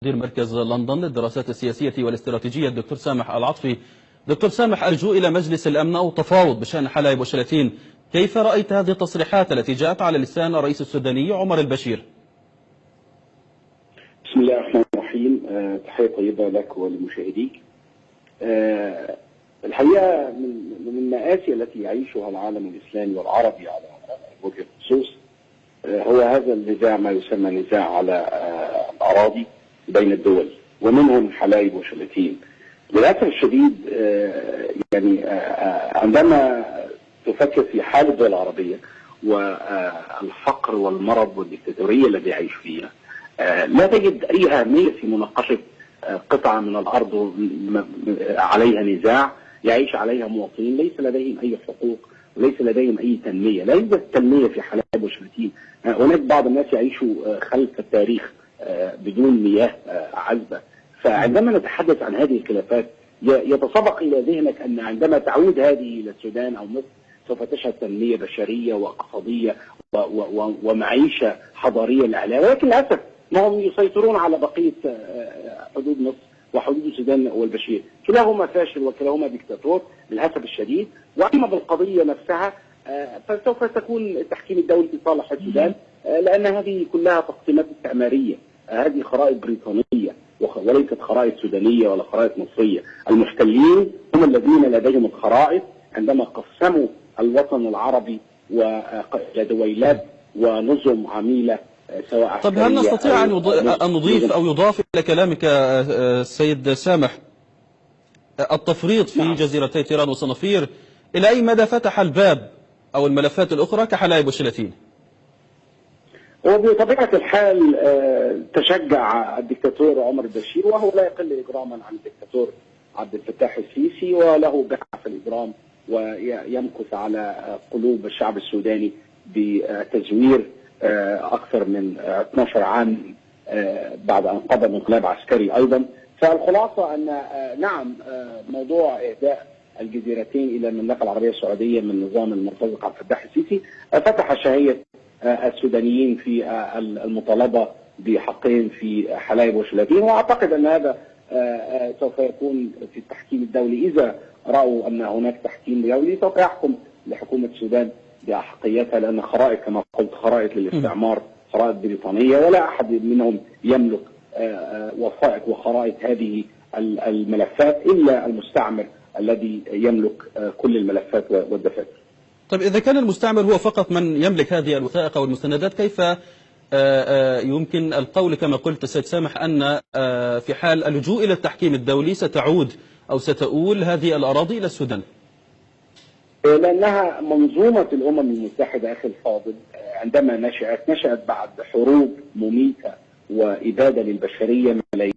مدير مركز لندن للدراسات السياسية والاستراتيجية الدكتور سامح العطفي. دكتور سامح، اللجوء إلى مجلس الأمن أو تفاوض بشأن حلايب وشلاتين، كيف رأيت هذه التصريحات التي جاءت على لسان الرئيس السوداني عمر البشير؟ بسم الله الرحمن الرحيم. تحية طيبة لك ولمشاهديك. الحقيقة من المآسي التي يعيشها العالم الإسلامي والعربي على وجه الخصوص هو هذا النزاع، ما يسمى نزاع على الأراضي بين الدول ومنهم حلايب وشلاتين. للأسف الشديد يعني عندما تفكر في حال الدول العربية والفقر والمرض والديكتاتورية التي يعيش فيها، لا تجد أي أهمية في مناقشة قطعة من الأرض عليها نزاع يعيش عليها مواطنين ليس لديهم أي حقوق وليس لديهم أي تنمية. لا يوجد تنمية في حلايب وشلاتين. هناك بعض الناس يعيشوا خلف التاريخ بدون مياه عذبة. فعندما نتحدث عن هذه الخلافات يتسابق إلى ذهنك أن عندما تعود هذه إلى السودان أو مصر سوف تشهد تنمية بشرية واقتصادية ومعيشة حضارية للأعلى، ولكن للأسف هم يسيطرون على بقية حدود مصر وحدود السودان والبشير. كلاهما فاشل وكلاهما ديكتاتور للأسف الشديد. وأما بالقضية نفسها فسوف تكون التحكيم الدولي في صالح السودان، لأن هذه كلها تقسيمات استعمارية. هذه خرائط بريطانية وليست خرائط سودانية ولا خرائط مصرية. المحتلين هم الذين لديهم الخرائط عندما قسموا الوطن العربي إلى دويلات ونظم عميلة سواء. طب هل نستطيع أن نضيف أو يضاف إلى كلامك السيد سامح التفريط في جزيرتي تيران وصنافير؟ إلى أي مدى فتح الباب أو الملفات الأخرى كحلايب وشلاتين؟ وبطبيعة الحال تشجع الدكتاتور عمر البشير، وهو لا يقل إجراما عن الدكتاتور عبد الفتاح السيسي، وله باع في الإجرام ويمكث على قلوب الشعب السوداني بتزوير أكثر من 12 عام بعد أن قضى انقلاب عسكري أيضا. فالخلاصة أن نعم، موضوع إهداء الجزيرتين إلى المملكة العربية السعودية من نظام المرتزق عبد الفتاح السيسي فتح شهية السودانيين في المطالبة بحقهم في حلايب وشلاتين. وأعتقد أن هذا سوف يكون في التحكيم الدولي. إذا رأوا أن هناك تحكيم دولي سوف يحكم لحكومة السودان بأحقيتها، لأن خرائط كما قلت خرائط للاستعمار، خرائط بريطانية، ولا أحد منهم يملك وثائق وخرائط هذه الملفات إلا المستعمر الذي يملك كل الملفات والدفاتر. طيب إذا كان المستعمر هو فقط من يملك هذه الوثائق والمستندات، كيف يمكن القول كما قلت السيد سامح أن في حال اللجوء إلى التحكيم الدولي ستعود أو ستؤول هذه الأراضي إلى السودان؟ لأنها منظومة الأمم المتحدة أخي الفاضل عندما نشأت بعد حروب مميتة وإبادة للبشرية ملايين